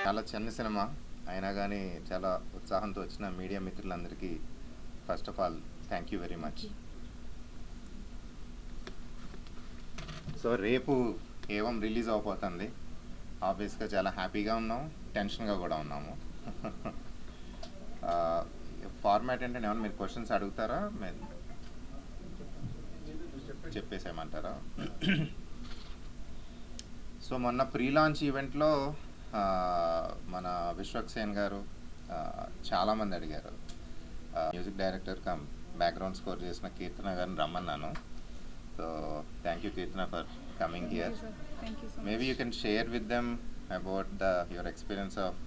చాలా చిన్న సినిమా అయినా కానీ చాలా ఉత్సాహంతో వచ్చిన మీడియా మిత్రులందరికీ first of all thank you very much. So రేపు ఏవం రిలీజ్ అవబోతుంది. ఆబ్వియస్గా చాలా హ్యాపీగా ఉన్నాం, టెన్షన్గా కూడా ఉన్నాము. ఫార్మాట్ అంటే ఏమన్నా మీరు క్వశ్చన్స్ అడుగుతారా, చెప్పేసేయమంటారా? సో మొన్న ప్రీ లాంచ్ ఈవెంట్లో మన విశ్వక్సేన్ గారు చాలామంది అడిగారు, music director come background score చేసిన కీర్తన గారిని రమ్మన్నాను. So thank you Keerthana for coming here. Maybe you can share with them about your experience of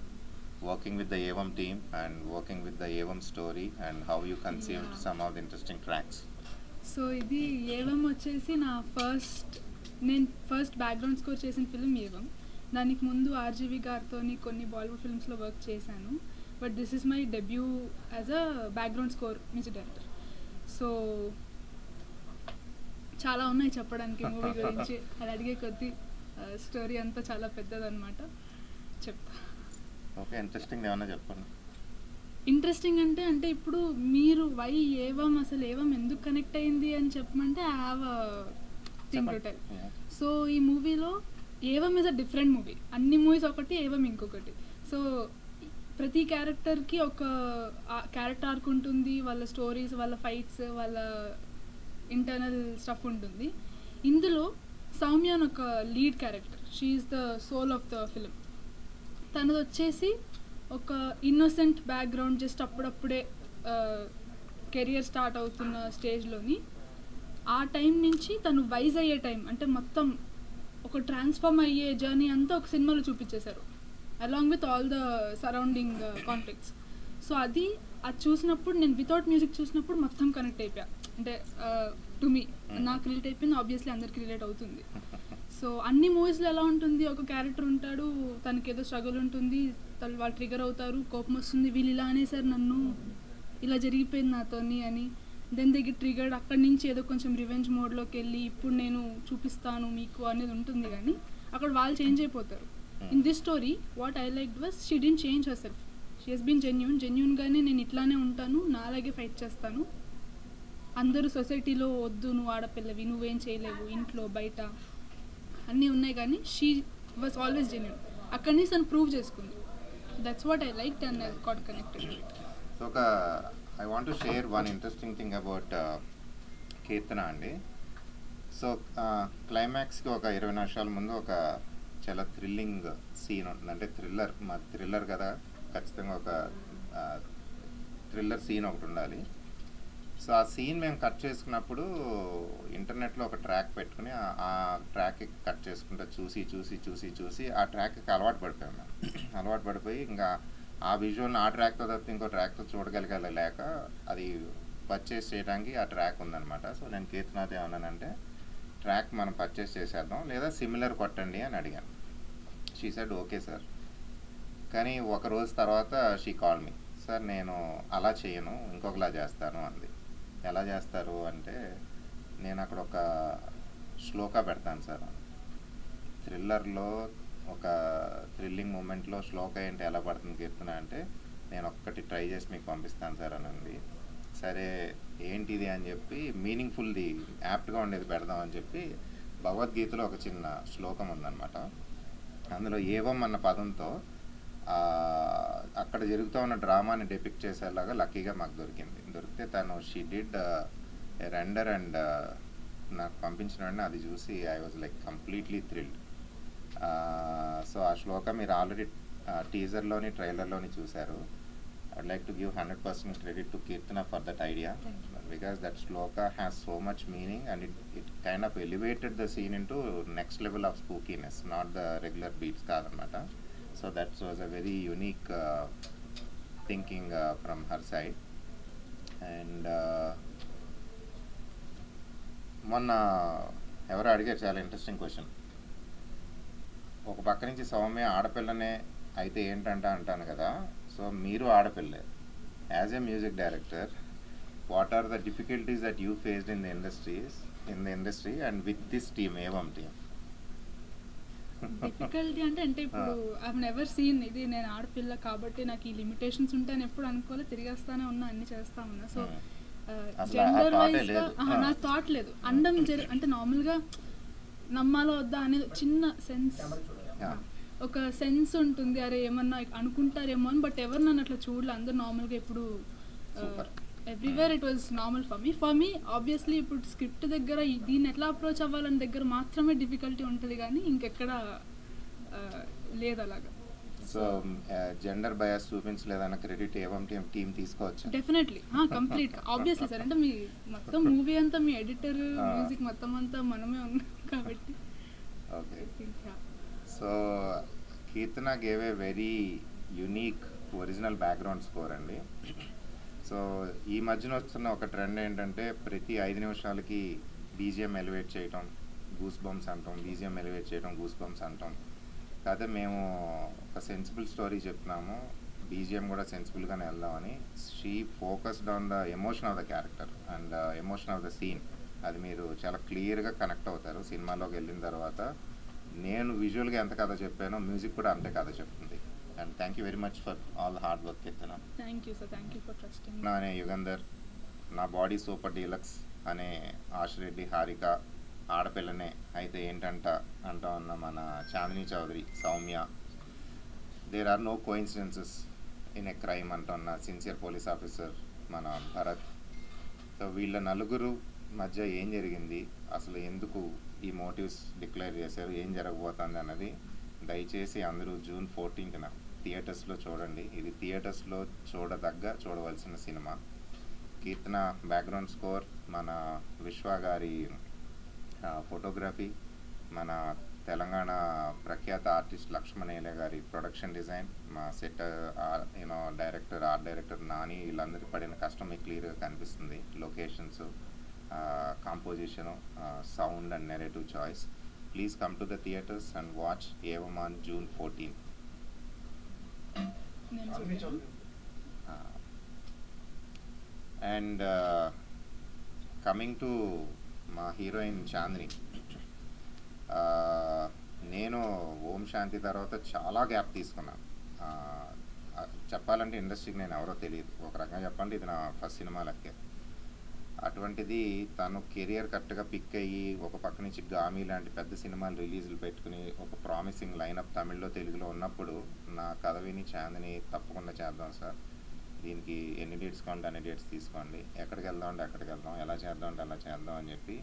working with the Evam team and working with the Evam story and how you conceived some of the interesting tracks. So ఇది ఏవం వచ్చేసి నేను first background score చేసిన film ఏవం. దానికి ముందు RGV గారితో కొన్ని Bollywood ఫిల్మ్స్లో work చేశాను. But this is my debut as a background score music director. So చాలా ఉన్నాయి చెప్పడానికి మూవీ గురించి. అది అడిగే కొద్దీ స్టోరీ అంతా చాలా పెద్దదన్నమాట. చెప్తా. ఓకే, ఇంట్రెస్టింగ్ ఏమన్నా చెప్పండి. ఇంట్రెస్టింగ్ అంటే ఇప్పుడు మీరు అసలు ఏవం ఎందుకు కనెక్ట్ అయింది అని చెప్పమంటే I have thing to tell. So ఈ మూవీలో ఏవం ఇస్ అ డిఫరెంట్ మూవీ. అన్ని మూవీస్ ఒకటి, ఏవం ఇంకొకటి. సో ప్రతి క్యారెక్టర్కి ఒక క్యారెక్టర్ ఆర్క్ ఉంటుంది, వాళ్ళ స్టోరీస్, వాళ్ళ ఫైట్స్, వాళ్ళ ఇంటర్నల్ స్టఫ్ ఉంటుంది. ఇందులో సౌమ్య అని ఒక lead character, she is the soul of the film. తనది వచ్చేసి ఒక ఇన్నోసెంట్ బ్యాక్గ్రౌండ్, జస్ట్ అప్పుడప్పుడే కెరియర్ స్టార్ట్ అవుతున్న స్టేజ్లోని ఆ టైం నుంచి తను వైజ్ అయ్యే టైం, అంటే మొత్తం ఒక ట్రాన్స్ఫార్మ్ అయ్యే జర్నీ అంతా ఒక సినిమాలో చూపించేశారు, along with all the surrounding conflicts. So అది చూసినప్పుడు, నేను వితౌట్ మ్యూజిక్ చూసినప్పుడు మొత్తం కనెక్ట్ అయిపోయా. అంటే టు మీ, నాకు రిలేట్ అయిపోయింది, ఆబ్వియస్లీ అందరికి రిలేట్ అవుతుంది. సో అన్ని మూవీస్లో ఎలా ఉంటుంది, ఒక క్యారెక్టర్ ఉంటాడు, తనకి ఏదో స్ట్రగుల్ ఉంటుంది, వాళ్ళు ట్రిగర్ అవుతారు, కోపం వస్తుంది, వీళ్ళు ఇలా అనేసారు నన్ను, ఇలా జరిగిపోయింది నాతోని అని. Then they get triggered. అక్కడి నుంచి ఏదో కొంచెం రివెంజ్ మోడ్లోకి వెళ్ళి ఇప్పుడు నేను చూపిస్తాను మీకు అనేది ఉంటుంది. కానీ అక్కడ వాళ్ళు చేంజ్ అయిపోతారు. In this story what I like was she didn't change herself. She has been జెన్యూన్గానే నేను ఇట్లానే ఉంటాను, నా అలాగే ఫైట్ చేస్తాను. అందరూ సొసైటీలో వద్దు, నువ్వు ఆడపిల్లవి, నువ్వేం చేయలేవు, ఇంట్లో బయట అన్నీ ఉన్నాయి, కానీ షీ వాజ్ ఆల్వేస్ జెన్యూన్. అక్కడి నుంచి తను ప్రూవ్ చేసుకుంది. That's what I like and I got connected. So I want to share one interesting thing about Keerthana అండి. సో క్లైమాక్స్కి ఒక 20 నిమిషాల ముందు ఒక చాలా థ్రిల్లింగ్ సీన్ ఉంటుంది. అంటే థ్రిల్లర్ కదా, ఖచ్చితంగా ఒక థ్రిల్లర్ సీన్ ఒకటి ఉండాలి. సో ఆ సీన్ మేము కట్ చేసుకున్నప్పుడు ఇంటర్నెట్లో ఒక ట్రాక్ పెట్టుకుని ఆ ట్రాక్కి కట్ చేసుకుంటూ చూసి ఆ ట్రాక్కి అలవాటు పడిపోయాం మేము. అలవాటు పడిపోయి ఇంకా ఆ విజువల్ని ఆ ట్రాక్తో తప్పితే ఇంకో ట్రాక్తో చూడగలిగలేక అది పర్చేస్ చేయడానికి ఆ ట్రాక్ ఉందన్నమాట. సో నేను కీర్తనాథ్ ఏమన్నానంటే, ట్రాక్ మనం పర్చేస్ చేసేద్దాం, లేదా సిమిలర్ కొట్టండి అని అడిగాను. She said okay sir. కానీ ఒక రోజు తర్వాత షీ కాల్ మీ, సార్ నేను అలా చేయను, ఇంకొకలా చేస్తాను అంది. ఎలా చేస్తారు అంటే, నేను అక్కడ ఒక శ్లోక పెడతాను సార్. థ్రిల్లర్లో ఒక థ్రిల్లింగ్ మూమెంట్లో శ్లోక ఏంటి ఎలా పడుతుంది కీర్తన అంటే, నేను ఒక్కటి ట్రై చేసి మీకు పంపిస్తాను సార్ అని అంది. సరే ఏంటిది అని చెప్పి, మీనింగ్ఫుల్ది యాప్ట్గా ఉండేది పెడదాం అని చెప్పి, భగవద్గీతలో ఒక చిన్న శ్లోకం ఉందన్నమాట. అందులో ఏవం అన్న పదంతో అక్కడ జరుగుతూ ఉన్న డ్రామాని డెపిక్ట్ చేసేలాగా లక్కీగా మాకు దొరికితే తను షీ డిడ్ రెండర్ అండ్ నాకు పంపించిన వెంటనే అది చూసి I was like completely thrilled. So ఆ శ్లోక మీరు ఆల్రెడీ టీజర్లోని ట్రైలర్లోని చూశారు. I'd like to give 100% credit to Keerthana for that idea, because that shloka has so much meaning and it kind of elevated the scene into next level of spookiness, not the regular beats కాదనమాట. So that was a very unique thinking from her side. And మొన్న ఎవరో అడిగారు చాలా interesting question. ఒక పక్క నుంచి సౌమ్య ఆడపిల్లనే అయితే అంటాను కదా. సో మీరు ఆడపిల్లే, as a music director, what are the difficulties that you faced in the industry and with this team, Evam team? Difficulty అంటే ఇప్పుడు ఐ నెవర్ సీన్ ఇది, నేను ఆడపిల్ల కాబట్టి నాకు ఈ లిమిటేషన్స్ ఉంటాయని ఎప్పుడు అనుకోలే, తిరిగేస్తానే ఉన్నా, అన్ని చేస్తా ఉన్నా. సో అసలు ఆ జెండర్ thought ఏ వైజ్గా లేదు. నాకు థాట్ లేదు. అండం అంటే నార్మల్గా నమ్మాలో వద్దా అనేది చిన్న సెన్స్, ఒక సెన్స్ ఉంటుంది, అరే ఏమన్నా అనుకుంటారేమో అని. బట్ ఎవరు నన్ను అట్లా చూడలే, అందరు నార్మల్గా ఇప్పుడు super. Everywhere it was normal for me obviously. ఇప్పుడు స్క్రిప్ట్ దగ్గర దీన్ని ఎట్లా అప్రోచ్ అవ్వాలని దగ్గర మాత్రమే డిఫికల్టీ ఉంటుంది, కానీ ఇంకెక్కడ లేదు అలాగా. సో జెండర్ బయాస్ చూపించలేదన్న క్రెడిట్ ఏవం టీం తీసుకోవచ్చు. Definitely complete obviously sir. అంటే మీ మొత్తం మూవీ అంతా మీ ఎడిటర్, మ్యూజిక్ మొత్తం అంతా మనమే ఉన్నాం కాబట్టి. Okay. So Keerthana gave a very unique original background score అండి. సో ఈ మధ్యన వస్తున్న ఒక ట్రెండ్ ఏంటంటే ప్రతి 5 నిమిషాలకి బీజిఎం ఎలివేట్ చేయటం, గూస్ బంప్స్ అంటాం, బీజిఎం ఎలివేట్ చేయటం, గూస్ బంప్స్ అంటాం. కాకపోతే మేము ఒక సెన్సిబుల్ స్టోరీ చెప్తున్నాము, బీజిఎం కూడా సెన్సిబుల్గానే వెళ్దామని. She focused on the emotion of the character and emotion of the scene. అది మీరు చాలా క్లియర్గా కనెక్ట్ అవుతారు సినిమాలోకి వెళ్ళిన తర్వాత. నేను విజువల్గా ఎంత కథ చెప్పానో మ్యూజిక్ కూడా అంతే కథ చెప్తుంది. And thank you very much for all the hard work. Keerthana. Thank you sir, thank you for trusting. నా అనే యుగంధర్, నా బాడీ సూపర్ డీలక్స్ అనే ఆశిరెడ్డి, హారిక ఆడపిల్లనే అయితే ఏంటంట అంటా ఉన్న మన Chandini Chowdary, Soumya, there are no coincidences in a crime అంటున్న సిన్సియర్ పోలీస్ ఆఫీసర్ మన భరత్. సో వీళ్ళ నలుగురు మధ్య ఏం జరిగింది, అసలు ఎందుకు ఈ మోటివ్స్ డిక్లేర్ చేశారు, ఏం జరగబోతుంది అన్నది దయచేసి అందరూ June 14th థియేటర్స్లో చూడండి. ఇది థియేటర్స్లో చూడవలసిన సినిమా. కీర్తన బ్యాక్గ్రౌండ్ స్కోర్, మన విశ్వ గారి ఫోటోగ్రఫీ, మన తెలంగాణ ప్రఖ్యాత ఆర్టిస్ట్ లక్ష్మణేలే గారి ప్రొడక్షన్ డిజైన్, మా set director, art director Nani, వీళ్ళందరికీ పడిన కష్టం మీకు క్లియర్గా కనిపిస్తుంది. Locations, composition, sound and narrative choice. Please come to the theatres and watch Evam on June 14th. And coming to మా హీరోయిన్ చాందిని, నేను ఓం శాంతి తర్వాత చాలా గ్యాప్ తీసుకున్నాను. చెప్పాలంటే ఇండస్ట్రీకి నేను ఎవరో తెలియదు, ఒక రకంగా చెప్పాలంటే ఇది నా ఫస్ట్ సినిమా లెక్కే. అటువంటిది తను కెరియర్ కరెక్ట్గా పిక్ అయ్యి ఒక పక్క నుంచి గామి లాంటి పెద్ద సినిమాలు రిలీజులు పెట్టుకుని ఒక ప్రామిసింగ్ లైనప్ తమిళ్లో తెలుగులో ఉన్నప్పుడు నా కథ విని చాందిని తప్పకుండా చేద్దాం సార్, దీనికి ఎన్ని డేట్స్ కావాలంటే అన్ని డేట్స్ తీసుకోండి, ఎక్కడికి వెళ్దాం అంటే అక్కడికి వెళ్దాం, ఎలా చేద్దాం అంటే అలా చేద్దాం అని చెప్పి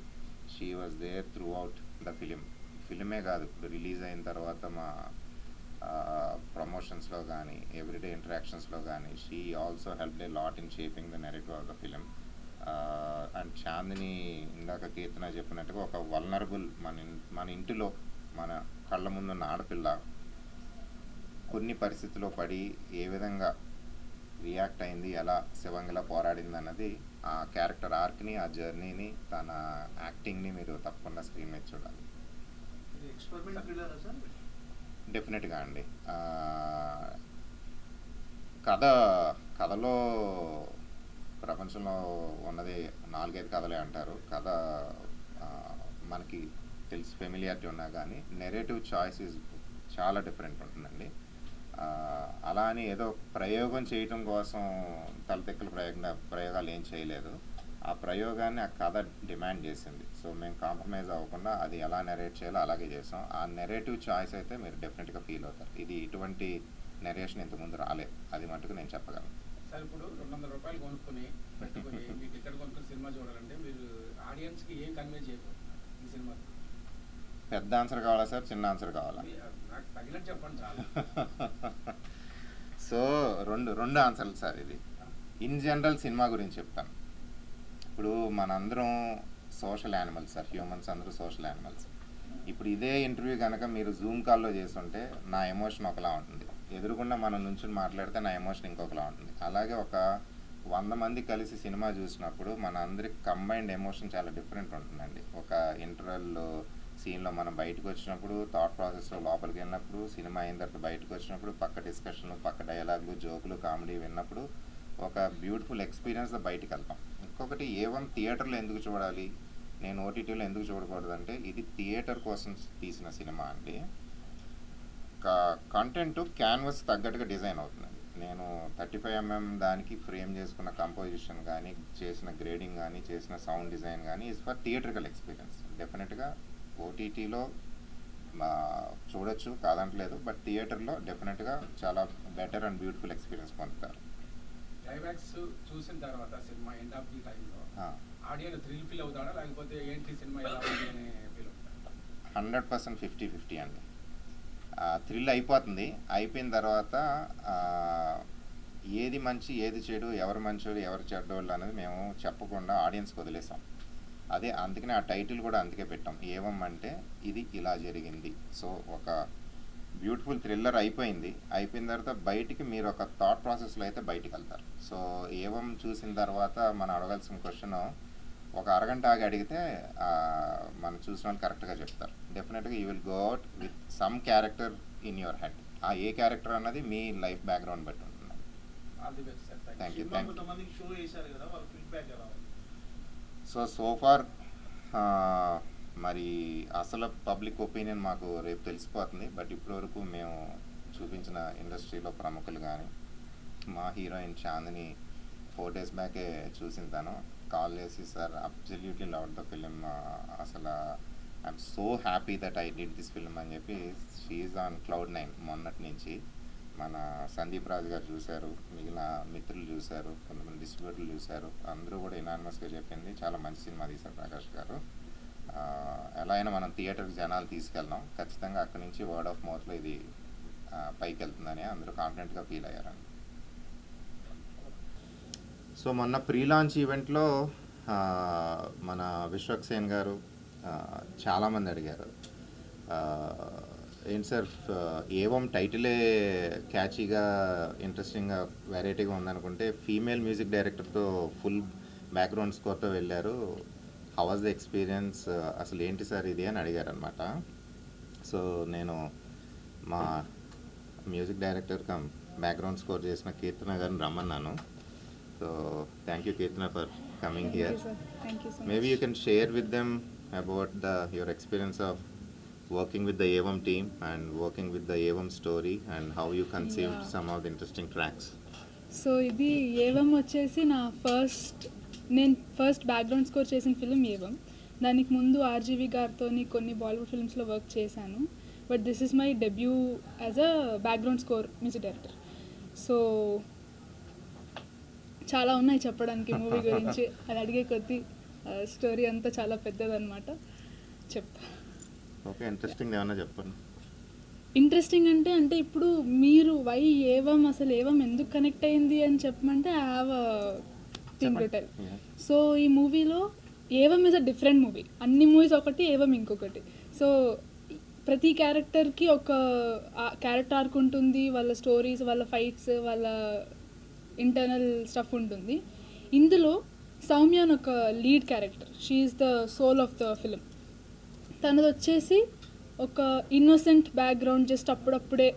she was there throughout the ఫిలిమే కాదు, ఇప్పుడు రిలీజ్ అయిన తర్వాత మా ప్రమోషన్స్లో కానీ ఎవ్రీడే ఇంటరాక్షన్స్లో కానీ she also help a lot in shaping the narrative of the film. And Chandini ఇందాక కీర్తన చెప్పినట్టుగా ఒక వల్నరబుల్, మన ఇంటిలో మన కళ్ళ ముందున్న ఆడపిల్ల కొన్ని పరిస్థితుల్లో పడి ఏ విధంగా రియాక్ట్ అయింది, ఎలా శివంగిలా పోరాడింది అన్నది ఆ క్యారెక్టర్ ఆర్క్ని, ఆ జర్నీని, తన యాక్టింగ్ని మీరు తప్పకుండా స్క్రీన్ మీద చూడాలి. డెఫినెట్గా అండి. కథలో ప్రపంచంలో ఉన్నది 4-5 కథలే అంటారు. కథ మనకి తెలిసి ఫెమిలియారిటీ ఉన్నా కానీ నెరేటివ్ చాయిస్ చాలా డిఫరెంట్ ఉంటుందండి. అలా అని ఏదో ప్రయోగం చేయటం కోసం తలతెక్కల ప్రయోగాలు ఏం చేయలేదు. ఆ ప్రయోగాన్ని ఆ కథ డిమాండ్ చేసింది. సో మేము కాంప్రమైజ్ అవ్వకుండా అది ఎలా నెరేట్ చేయాలో అలాగే చేసాం. ఆ నెరేటివ్ చాయిస్ అయితే మీరు డెఫినెట్గా ఫీల్ అవుతారు. ఇది ఇటువంటి నెరేషన్ ఇంతకుముందు రాలేదు, అది మటుకు నేను చెప్పగలను. సార్ ఇప్పుడు 200 రూపాయలు కొనుక్కొని పెట్టుకుని మీ టికెట్ కొనుక్కొని సినిమా చూడాలంటే మీరు ఆడియన్స్కి ఏం కన్వే చేయబోతున్నారు ఈ సినిమా? పెద్ద ఆన్సర్ కావాలా సార్, చిన్న ఆన్సర్ కావాలా? నాకు తగినట్టు చెప్పండి చాలా. సో రెండు ఆన్సర్లు సార్. ఇది ఇన్ జనరల్ సినిమా గురించి చెప్తాను. ఇప్పుడు మనందరం సోషల్ యానిమల్స్ సార్, హ్యూమన్స్ అందరూ సోషల్ యానిమల్స్. ఇప్పుడు ఇదే ఇంటర్వ్యూ కనుక మీరు జూమ్ కాల్లో చేస్తుంటే నా ఎమోషన్ ఒకలా ఉంటుంది, ఎదురుకుండా మనం నుంచి మాట్లాడితే నా ఎమోషన్ ఇంకొకలా ఉంటుంది. అలాగే ఒక 100 మంది కలిసి సినిమా చూసినప్పుడు మన అందరికి కంబైన్డ్ ఎమోషన్ చాలా డిఫరెంట్ ఉంటుందండి. ఒక ఇంటర్వెల్ సీన్లో మనం బయటకు వచ్చినప్పుడు, థాట్ ప్రాసెస్లో లోపలికి వెళ్ళినప్పుడు, సినిమా అయిన తర్వాత బయటకు వచ్చినప్పుడు, పక్క డిస్కషన్లు, పక్క డైలాగులు, జోకులు, కామెడీ విన్నప్పుడు ఒక బ్యూటిఫుల్ ఎక్స్పీరియన్స్ బయటికి వెళ్తాం. ఇంకొకటి ఏవం థియేటర్లో ఎందుకు చూడాలి, నేను ఓటీటీలో ఎందుకు చూడకూడదు అంటే ఇది థియేటర్ కోసం తీసిన సినిమా అండి. కంటెంట్ క్యాన్వస్ తగ్గట్టుగా డిజైన్ అవుతుంది. నేను 35mm దానికి ఫ్రేమ్ చేసుకున్న కంపోజిషన్ కానీ, చేసిన గ్రేడింగ్ కానీ, చేసిన సౌండ్ డిజైన్ కానీ ఈజ్ ఫర్ థియేట్రికల్ ఎక్స్పీరియన్స్. డెఫినెట్గా ఓటీటీలో చూడొచ్చు, కాదంటలేదు, బట్ థియేటర్లో డెఫినెట్గా చాలా బెటర్ అండ్ బ్యూటిఫుల్ ఎక్స్పీరియన్స్ పొందుతారు. క్లైమాక్స్ చూసిన తర్వాత సినిమా ఎండ్ ఆఫ్ ది టైంలో ఆడియన్స్ థ్రిల్ ఫీల్ అవుతాడా, లేకపోతే ఏంటి సినిమా ఎలా ఉంది అనే ఫీల్ అవుతాడా? 100% 50-50 అండి. థ్రిల్ అయిపోతుంది. అయిపోయిన తర్వాత ఏది మంచి ఏది చెడు, ఎవరు మంచోళ్ళు ఎవరు చెడ్డోళ్ళు అనేది మేము చెప్పకుండా ఆడియన్స్కి వదిలేసాం. అదే అందుకనే ఆ టైటిల్ కూడా అందుకే పెట్టాం, ఏవం అంటే ఇది ఇలా జరిగింది. సో ఒక బ్యూటిఫుల్ థ్రిల్లర్ అయిపోయింది. అయిపోయిన తర్వాత బయటికి మీరు ఒక థాట్ ప్రాసెస్లో అయితే బయటికి వెళ్తారు. సో ఏవం చూసిన తర్వాత మనం అడగాల్సిన క్వశ్చన్ ఒక అరగంట ఆగి అడిగితే మనం చూసిన వాళ్ళు కరెక్ట్గా చెప్తారు. డెఫినెట్గా you will go out with some character in your head. ఆ ఏ క్యారెక్టర్ అన్నది మీ లైఫ్ బ్యాక్గ్రౌండ్ బట్టి ఉంటుంది. Thank you. సో ఫార్ మరి అసలు పబ్లిక్ ఒపీనియన్ మాకు రేపు తెలిసిపోతుంది. బట్ ఇప్పటివరకు మేము చూపించిన ఇండస్ట్రీలో ప్రముఖులు కానీ, మా హీరోయిన్ చాందిని 4 days బ్యాకే చూసిన తను కాల్ చేసి, sir absolutely love the film, అసలు I'm so happy that I did this film అని చెప్పి షీఈ్ ఆన్ Cloud9 మొన్నటి నుంచి. మన సందీప్ రాజు గారు చూశారు, మిగిలిన మిత్రులు చూశారు, కొంతమంది డిస్ట్రిబ్యూటర్లు చూశారు, అందరూ కూడా యునానిమస్గా చెప్పింది చాలా మంచి సినిమా తీశారు ప్రకాష్ గారు. ఎలా అయినా మనం థియేటర్కి జనాలు తీసుకెళ్దాం, ఖచ్చితంగా అక్కడి నుంచి వర్డ్ ఆఫ్ మౌత్లో ఇది పైకి వెళ్తుందని అందరూ కాన్ఫిడెంట్గా ఫీల్ అయ్యారండి. సో మొన్న ప్రీ లాంచ్ ఈవెంట్లో మన విశ్వక్సేన్ గారు చాలామంది అడిగారు, ఏంటి సార్ ఏవం టైటిలే క్యాచీగా ఇంట్రెస్టింగ్గా వెరైటీగా ఉందనుకుంటే ఫీమేల్ మ్యూజిక్ డైరెక్టర్తో ఫుల్ బ్యాక్గ్రౌండ్ స్కోర్తో వెళ్ళారు, హౌ వాజ్ ద ఎక్స్పీరియన్స్, అసలు ఏంటి సార్ ఇది అని అడిగారు అనమాట. సో నేను మా music director come background score చేసిన కీర్తన గారిని రమ్మన్నాను. So thank you Keerthana for coming here. Maybe you can share with them about your experience of working with the Evam team and working with the Evam story and how you conceived some of the interesting tracks. So ఇది ఏవం వచ్చేసి నా నేను first background score చేసిన film ఏవం. దానికి ముందు RGV గారితో కొన్ని Bollywood ఫిల్మ్స్లో work చేశాను, but this is my debut as a background score music director. So చాలా ఉన్నాయి చెప్పడానికి మూవీ గురించి, అది అడిగే కొద్దీ స్టోరీ అంతా చాలా పెద్దదన్నమాట. ఓకే, ఇంట్రెస్టింగ్ ఏమన్నా చెప్పండి. ఇంట్రెస్టింగ్ అంటే ఇప్పుడు మీరు ఏవం అసలు ఏవం ఎందుకు కనెక్ట్ అయింది అని చెప్పమంటే I have a thing to tell. So ఈ మూవీలో ఏవం ఇస్ అ డిఫరెంట్ మూవీ. అన్ని మూవీస్ ఒకటి, ఏవం ఇంకొకటి. సో ప్రతి క్యారెక్టర్కి ఒక క్యారెక్టర్ ఆర్క్ ఉంటుంది, వాళ్ళ స్టోరీస్, వాళ్ళ ఫైట్స్, వాళ్ళ ఇంటర్నల్ స్టఫ్ ఉంటుంది. ఇందులో సౌమ్య అని ఒక lead character, she is the soul of the film. తనది వచ్చేసి ఒక ఇన్నోసెంట్ బ్యాక్గ్రౌండ్, జస్ట్ అప్పుడప్పుడే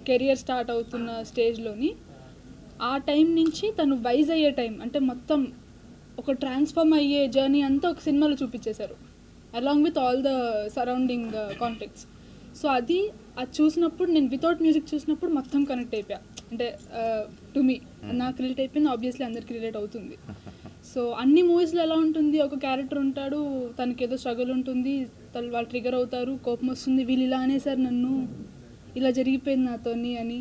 కెరియర్ స్టార్ట్ అవుతున్న స్టేజ్లోని ఆ టైం నుంచి తను వైజ్ అయ్యే టైం, అంటే మొత్తం ఒక ట్రాన్స్ఫార్మ్ అయ్యే జర్నీ అంతా ఒక సినిమాలో చూపించేశారు, along with all the surrounding conflicts. So అది చూసినప్పుడు, నేను వితౌట్ మ్యూజిక్ చూసినప్పుడు మొత్తం కనెక్ట్ అయిపోయా. అంటే టు మీ నాకు రిలేట్ అయిపోయింది, ఆబ్వియస్లీ అందరికి రిలేట్ అవుతుంది. సో అన్ని మూవీస్లో ఎలా ఉంటుంది, ఒక క్యారెక్టర్ ఉంటాడు, తనకి ఏదో స్ట్రగుల్ ఉంటుంది, వాళ్ళు ట్రిగర్ అవుతారు, కోపం వస్తుంది, వీళ్ళు ఇలా అనేసారు నన్ను, ఇలా జరిగిపోయింది నాతోని అని,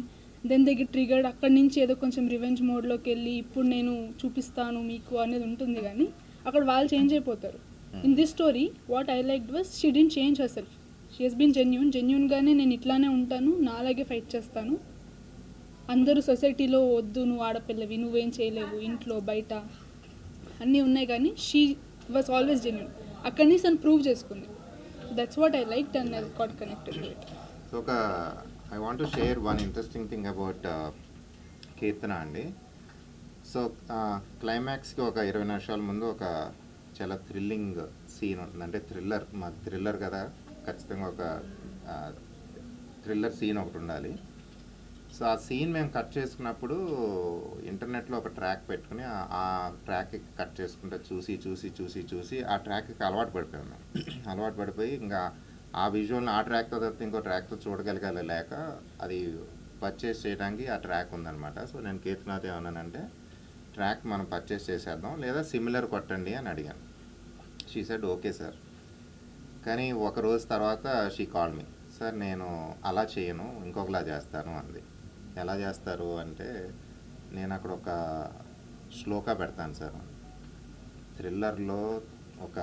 దెన్ దే గెట్ ట్రిగర్డ్. అక్కడి నుంచి ఏదో కొంచెం రివెంజ్ మోడ్లోకి వెళ్ళి ఇప్పుడు నేను చూపిస్తాను మీకు అనేది ఉంటుంది, కానీ అక్కడ వాళ్ళు చేంజ్ అయిపోతారు. In this story what I liked was she didn't change herself, she has been జెన్యూన్గానే నేను ఇట్లానే ఉంటాను, నా అలాగే ఫైట్ చేస్తాను, అందరూ సొసైటీలో వద్దు నువ్వు ఆడపిల్లవి, నువ్వేం చేయలేవు, ఇంట్లో బయట అన్నీ ఉన్నాయి, కానీ షీ వాజ్ ఆల్వేస్ జెన్యూన్. అక్కడి నుంచి తను ప్రూవ్ చేసుకుంది. That's what I like and I got connected to it. So I want to share one interesting thing about Keerthana అండి. సో క్లైమాక్స్కి ఒక 20 నిమిషాల ముందు ఒక చాలా థ్రిల్లింగ్ సీన్ ఉంటుంది. అంటే థ్రిల్లర్ కదా, ఖచ్చితంగా ఒక థ్రిల్లర్ సీన్ ఒకటి ఉండాలి. సో ఆ సీన్ మేము కట్ చేసుకున్నప్పుడు ఇంటర్నెట్లో ఒక ట్రాక్ పెట్టుకుని ఆ ట్రాక్ కట్ చేసుకుంటే చూసి ఆ ట్రాక్కి అలవాటు పడిపోయాం మేము. అలవాటు పడిపోయి ఇంకా ఆ విజువల్ని ఆ ట్రాక్తో తప్పితే ఇంకో ట్రాక్తో చూడగలగాలి లేక అది పర్చేస్ చేయడానికి ఆ ట్రాక్ ఉందన్నమాట. సో నేను కీర్తనాథ్ ఏమన్నానంటే ట్రాక్ మనం పర్చేస్ చేసేద్దాం లేదా సిమిలర్ కొట్టండి అని అడిగాను. She said okay sir. కానీ ఒక రోజు తర్వాత షీ కాల్ మీ, సార్ నేను అలా చేయను ఇంకొకలా చేస్తాను అంది. ఎలా చేస్తారు అంటే నేను అక్కడ ఒక శ్లోక పెడతాను సార్. థ్రిల్లర్లో ఒక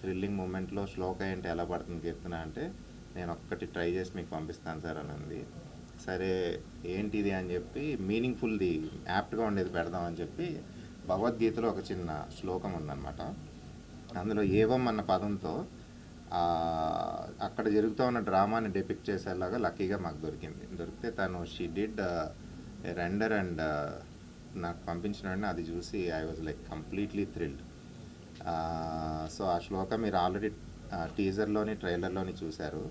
థ్రిల్లింగ్ మూమెంట్లో శ్లోక ఏంటి ఎలా పడుతుంది కీర్తన అంటే నేను ఒక్కటి ట్రై చేసి మీకు పంపిస్తాను సార్ అని అంది. సరే ఏంటిది అని చెప్పి మీనింగ్ఫుల్ది యాప్ట్గా ఉండేది పెడదాం అని చెప్పి భగవద్గీతలో ఒక చిన్న శ్లోకం ఉందన్నమాట. అందులో ఏవం అన్న పదంతో అక్కడ జరుగుతూ ఉన్న డ్రామాని డెపిక్ట్ చేసేలాగా లక్కీగా మాకు దొరికితే తను షీ డిడ్ రెండర్ అండ్ నాకు పంపించిన వెంటనే అది చూసి I was like completely thrilled. So ఆ శ్లోక మీరు ఆల్రెడీ టీజర్లోని ట్రైలర్లోని చూశారు.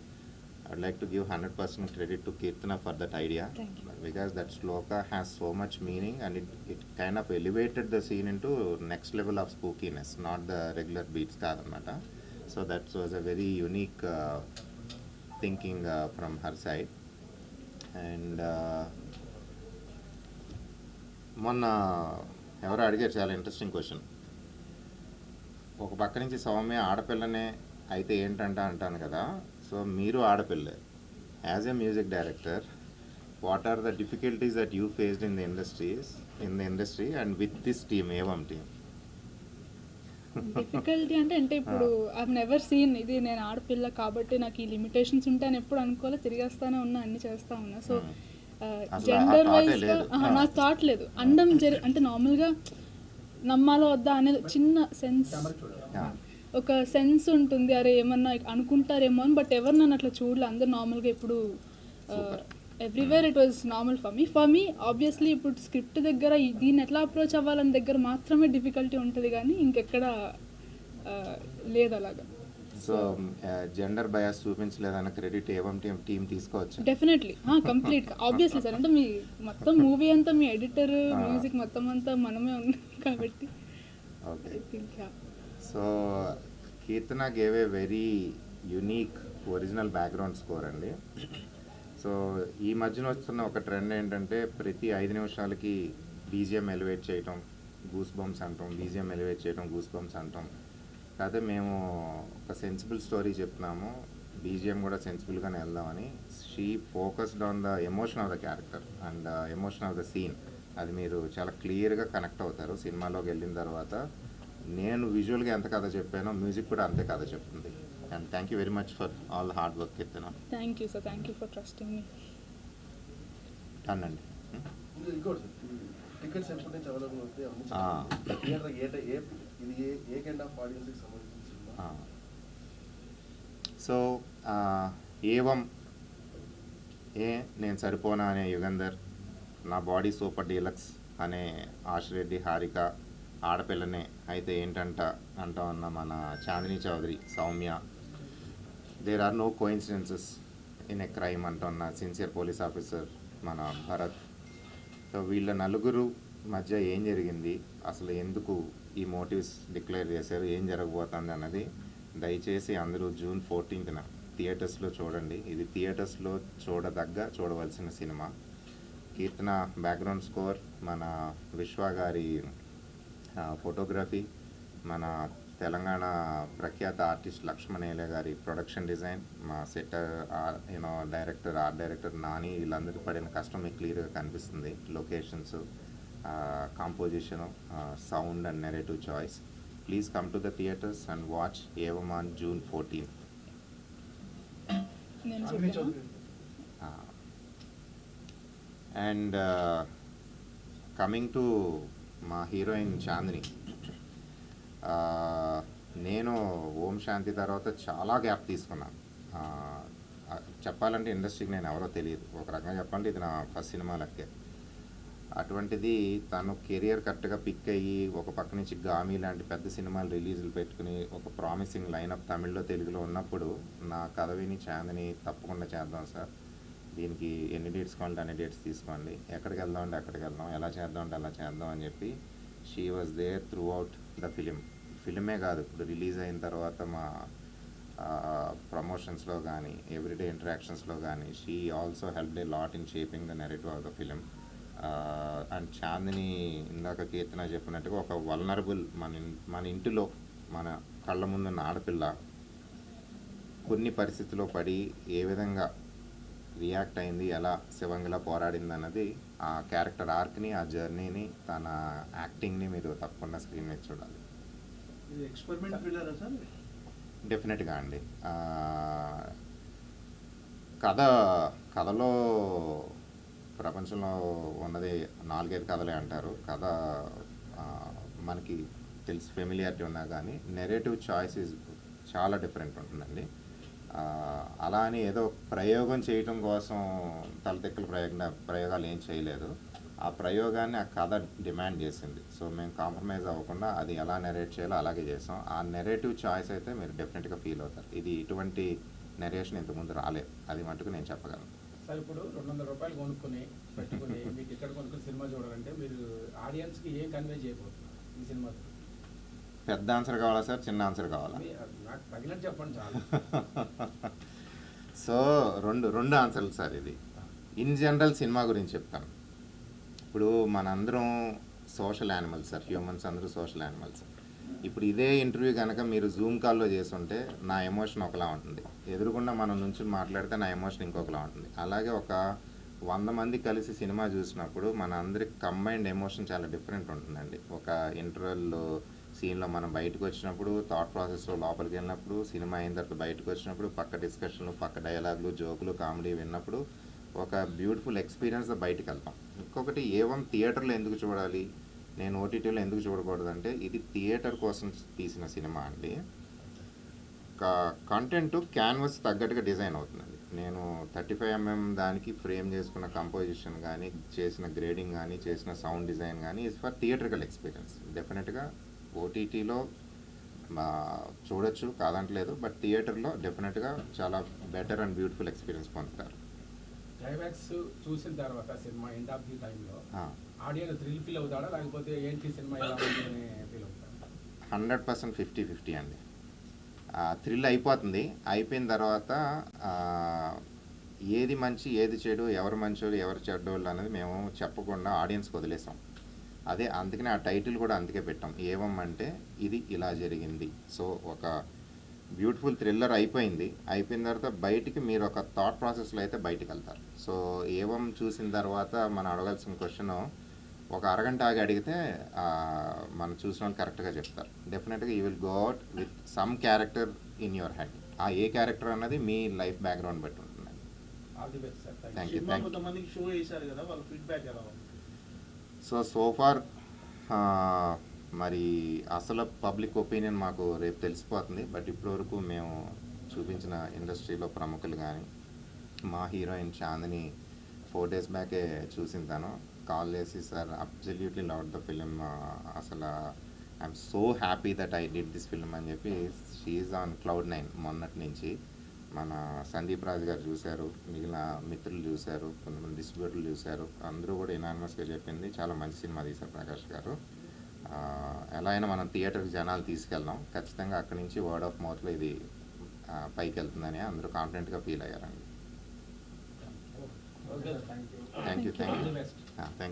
I'd like to give 100% credit to Kirtana for that idea. Thank you. Because that shloka has so much meaning and it kind of elevated the scene into next level of spookiness, not the regular beats kadannata. So that was a very unique thinking from her side. And మొన్న ఎవరో అడిగారు చాలా interesting question. ఒక పక్క నుంచి సౌమ్య ఆడపిల్లనే అయితే అంటాను కదా. సో మీరు ఆడపిల్లే. As a music director, what are the difficulties that you faced in the industry and with this team Evam team? Difficulty అంటే ఇప్పుడు ఐ నెవర్ సీన్ ఇది నేను ఆడపిల్ల కాబట్టి నాకు ఈ లిమిటేషన్స్ ఉంటాయని ఎప్పుడు అనుకోలే. తిరిగేస్తానే ఉన్నా, అన్ని చేస్తా ఉన్నా. సో జెండర్ వైజ్గా నాకు థాట్ లేదు. అంటే నార్మల్గా నమ్మాలో వద్దా అనేది చిన్న సెన్స్, ఒక సెన్స్ ఉంటుంది. అరే ఏమన్నా అనుకుంటారేమో అని. బట్ ఎవరు నన్ను అట్లా చూడలే. అందరు నార్మల్గా ఇప్పుడు everywhere it was normal for me obviously. ఇప్పుడు స్క్రిప్ట్ దగ్గర దీన్ని ఎట్లా అప్రోచ్ అవ్వాలని దగ్గర మాత్రమే డిఫికల్టీ ఉంటుంది, కానీ ఇంకెక్కడ లేదు అలాగా. సో జెండర్ బయాస్ చూపించలేదన్న క్రెడిట్ ఏవం టీం తీసుకోవచ్చు డెఫినెట్లీ, కంప్లీట్గా ఆబ్వియస్లీ సార్. అంటే మీ మొత్తం మూవీ అంతా మీ ఎడిటర్, మ్యూజిక్ మొత్తం అంతా మనమే ఉన్నాం కాబట్టి. Okay. So Keerthana gave a very unique original background score అండి. సో ఈ మధ్యన వస్తున్న ఒక ట్రెండ్ ఏంటంటే ప్రతి 5 నిమిషాలకి బీజిఎం ఎలివేట్ చేయటం, గూస్ బంప్స్ అంటాం, బీజిఎం ఎలివేట్ చేయటం, గూస్ బంప్స్ అంటాం. కాకపోతే మేము ఒక సెన్సిబుల్ స్టోరీ చెప్తున్నాము, బీజిఎం కూడా సెన్సిబుల్గానే వెళ్దామని. She focused on the emotion of the character and emotion of the scene. అది మీరు చాలా క్లియర్గా కనెక్ట్ అవుతారు సినిమాలోకి వెళ్ళిన తర్వాత. నేను విజువల్గా ఎంత కథ చెప్పానో మ్యూజిక్ కూడా అంతే కథ చెప్తుంది. And thank you very much for all the hard work Keerthana. Thank you sir, thank you for trusting me. అనండి. టికెట్స్ ఎప్పటి నుంచి అవైలబుల్ అవుతాయి? ఇది ఏ కైండ్ ఆఫ్ ఆడియన్స్కి సంబంధించిన? సో ఏవం నేను సరిపోనా అనే యుగంధర్, నా బాడీ సూపర్ డీలక్స్ అనే ఆశిరెడ్డి, హారిక ఆడపిల్లనే అయితే అంటా ఉన్న మన Chandini Chowdary, Soumya, there are no coincidences in a crime అంటున్న సిన్సియర్ పోలీస్ ఆఫీసర్ మన భరత్. సో వీళ్ళ నలుగురు మధ్య ఏం జరిగింది, అసలు ఎందుకు ఈ మోటివ్స్ డిక్లేర్ చేశారు, ఏం జరగబోతుంది అన్నది దయచేసి అందరూ June 14th థియేటర్స్లో చూడండి. ఇది థియేటర్స్లో చూడవలసిన సినిమా. కీర్తన బ్యాక్గ్రౌండ్ స్కోర్, మన విశ్వ గారి ఫోటోగ్రఫీ, మన తెలంగాణ ప్రఖ్యాత ఆర్టిస్ట్ లక్ష్మణేల గారి ప్రొడక్షన్ డిజైన్, మా setter director, art director Nani, వీళ్ళందరికీ పడిన కష్టం మీకు క్లియర్గా కనిపిస్తుంది. Locations, composition, sound and narrative choice. Please come to the theatres and watch Evam on June 14th. And coming to మా హీరోయిన్ చాందిని, నేను ఓం శాంతి తర్వాత చాలా గ్యాప్ తీసుకున్నాను. చెప్పాలంటే ఇండస్ట్రీకి నేను ఎవరో తెలియదు. ఒక రకంగా చెప్పాలంటే ఇది నా ఫస్ట్ సినిమా లెక్కే. అటువంటిది తను కెరియర్ కరెక్ట్గా పిక్ అయ్యి ఒక పక్క నుంచి గామి లాంటి పెద్ద సినిమాలు రిలీజులు పెట్టుకుని ఒక ప్రామిసింగ్ లైనప్ తమిళ్లో తెలుగులో ఉన్నప్పుడు నా కథ విని చాందిని తప్పకుండా చేద్దాం సార్, దీనికి ఎన్ని డేట్స్ కావాలంటే అన్ని డేట్స్ తీసుకోండి, ఎక్కడికి వెళ్దాం అంటే అక్కడికి వెళ్దాం, ఎలా చేద్దాం అంటే అలా చేద్దాం అని చెప్పి she was there throughout the ఫిలిమే కాదు, ఇప్పుడు రిలీజ్ అయిన తర్వాత మా ప్రమోషన్స్లో కానీ ఎవ్రీడే ఇంటరాక్షన్స్లో కానీ she also help a lot in shaping the narrative of the film. And Chandini ఇందాక కీర్తన చెప్పినట్టుగా ఒక వల్నరబుల్ మన ఇంటిలో మన కళ్ళ ముందున్న ఆడపిల్ల కొన్ని పరిస్థితుల్లో పడి ఏ విధంగా రియాక్ట్ అయింది, ఎలా శివంగిలా పోరాడింది అన్నది ఆ క్యారెక్టర్ ఆర్క్ని, ఆ జర్నీని, తన యాక్టింగ్ని మీరు తప్పకుండా స్క్రీన్ మీద చూడాలి. ఇది ఎక్స్పెరిమెంట్ థ్రిల్లరా సార్? డెఫినెట్గా అండి. కథలో ప్రపంచంలో ఉన్నది 4-5 కథలే అంటారు. కథ మనకి తెలిసి ఫెమిలియారిటీ ఉన్నా కానీ నెరేటివ్ చాయిస్ చాలా డిఫరెంట్ ఉంటుందండి. అలా అని ఏదో ప్రయోగం చేయటం కోసం తలతిక్కల ప్రయోగాలు ఏం చేయలేదు. ఆ ప్రయోగాన్ని ఆ కథ డిమాండ్ చేసింది. సో మేము కాంప్రమైజ్ అవ్వకుండా అది ఎలా నెరేట్ చేయాలో అలాగే చేసాం. ఆ నెరేటివ్ చాయిస్ అయితే మీరు డెఫినెట్గా ఫీల్ అవుతారు. ఇది ఇటువంటి నెరేషన్ ఇంతకుముందు రాలేదు, అది మటుకు నేను చెప్పగలను. సార్ ఇప్పుడు 200 రూపాయలు కొనుక్కొని పెట్టుకుని మీ టికెట్ కొనుక్కొని సినిమా చూడాలంటే మీరు ఆడియన్స్కి ఏం కన్వే చేయబోతున్నారు ఈ సినిమా? పెద్ద ఆన్సర్ కావాలా సార్, చిన్న ఆన్సర్ కావాలా? నాకు తగినట్టు చెప్పండి చాలు. సో రెండు ఆన్సర్లు సార్. ఇది ఇన్ జనరల్ సినిమా గురించి చెప్తాను. ఇప్పుడు మనందరం సోషల్ యానిమల్స్ సార్, హ్యూమన్స్ అందరూ సోషల్ యానిమల్స్. ఇప్పుడు ఇదే ఇంటర్వ్యూ కనుక మీరు జూమ్ కాల్లో చేస్తుంటే నా ఎమోషన్ ఒకలా ఉంటుంది, ఎదురుకుండా మనం నుంచి మాట్లాడితే నా ఎమోషన్ ఇంకొకలా ఉంటుంది. అలాగే ఒక 100 మంది కలిసి సినిమా చూసినప్పుడు మన అందరికి కంబైన్డ్ ఎమోషన్ చాలా డిఫరెంట్ ఉంటుందండి. ఒక ఇంటర్వెల్ సీన్లో మనం బయటకు వచ్చినప్పుడు, థాట్ ప్రాసెస్లో లోపలికి వెళ్ళినప్పుడు, సినిమా అయిన తర్వాత బయటకు వచ్చినప్పుడు, పక్క డిస్కషన్లు, పక్క డైలాగులు, జోకులు, కామెడీ విన్నప్పుడు ఒక బ్యూటిఫుల్ ఎక్స్పీరియన్స్ బయటకు వెళ్తాం. ఇంకొకటి ఏవం థియేటర్లో ఎందుకు చూడాలి, నేను ఓటీటీలో ఎందుకు చూడకూడదంటే ఇది థియేటర్ కోసం తీసిన సినిమా అండి. కంటెంట్ క్యాన్వస్ తగ్గట్టుగా డిజైన్ అవుతుందండి. నేను 35mm దానికి ఫ్రేమ్ చేసుకున్న కంపోజిషన్ కానీ, చేసిన గ్రేడింగ్ కానీ, చేసిన సౌండ్ డిజైన్ కానీ ఈజ్ ఫర్ థియేటర్కల్ ఎక్స్పీరియన్స్. డెఫినెట్గా ఓటీటీలో చూడొచ్చు, కాదంటలేదు, బట్ థియేటర్లో డెఫినెట్గా చాలా బెటర్ అండ్ బ్యూటిఫుల్ ఎక్స్పీరియన్స్ పొందుతారు. క్లైమాక్స్ చూసిన తర్వాత సినిమా ఎండ్ ఆఫ్ ది టైంలో ఆడియన్స్ థ్రిల్ ఫీల్ అవుతాడా, లేకపోతే ఏంటి సినిమా ఎలా ఉంది అని ఫీల్ అవుతాడు? 100% 50-50 అండి. థ్రిల్ అయిపోతుంది. అయిపోయిన తర్వాత ఏది మంచి ఏది చెడు, ఎవరు మంచోళ్ళు ఎవరు చెడ్డోళ్ళు అనేది మేము చెప్పకుండా ఆడియన్స్కి వదిలేసాం. అదే అందుకనే ఆ టైటిల్ కూడా అందుకే పెట్టాం, ఏవం అంటే ఇది ఇలా జరిగింది. సో ఒక బ్యూటిఫుల్ థ్రిల్లర్ అయిపోయింది. అయిపోయిన తర్వాత బయటికి మీరు ఒక థాట్ ప్రాసెస్లో అయితే బయటికి వెళ్తారు. సో ఏవం చూసిన తర్వాత మనం అడగాల్సిన క్వశ్చన్ ఒక అరగంట ఆగి అడిగితే మనం చూసిన వాళ్ళు కరెక్ట్గా చెప్తారు. డెఫినెట్గా you will go out with some character in your head. ఆ ఏ క్యారెక్టర్ అన్నది మీ లైఫ్ బ్యాక్గ్రౌండ్ బట్టి ఉంటుంది. All the best sir. Thank you. కొంతమందికి షో చేశారు కదా, వాళ్ళ ఫీడ్బ్యాక్ ఎలా ఉంది? సో ఫార్ మరి అసలు పబ్లిక్ ఒపీనియన్ మాకు రేపు తెలిసిపోతుంది. బట్ ఇప్పటివరకు మేము చూపించిన ఇండస్ట్రీలో ప్రముఖులు కానీ, మా హీరోయిన్ చాందిని 4 days బ్యాకే చూసిన తను కాల్ చేసి, sir absolutely love the film, అసలు I'm so happy that I did this film అని చెప్పి షీఈ్ ఆన్ Cloud9 మొన్నటి నుంచి. మన సందీప్ రాజు గారు చూశారు, మిగిలిన మిత్రులు చూశారు, కొంతమంది డిస్ట్రిబ్యూటర్లు చూశారు, అందరూ కూడా యునానిమస్గా చెప్పింది చాలా మంచి సినిమా తీశారు ప్రకాష్ గారు. ఎలా అయినా మనం థియేటర్కి జనాలు తీసుకెళ్దాం, ఖచ్చితంగా అక్కడి నుంచి వర్డ్ ఆఫ్ మౌత్లో ఇది పైకి వెళ్తుందని అందరూ కాన్ఫిడెంట్గా ఫీల్ అయ్యారండి. Okay, thank you. All the best. Thank you.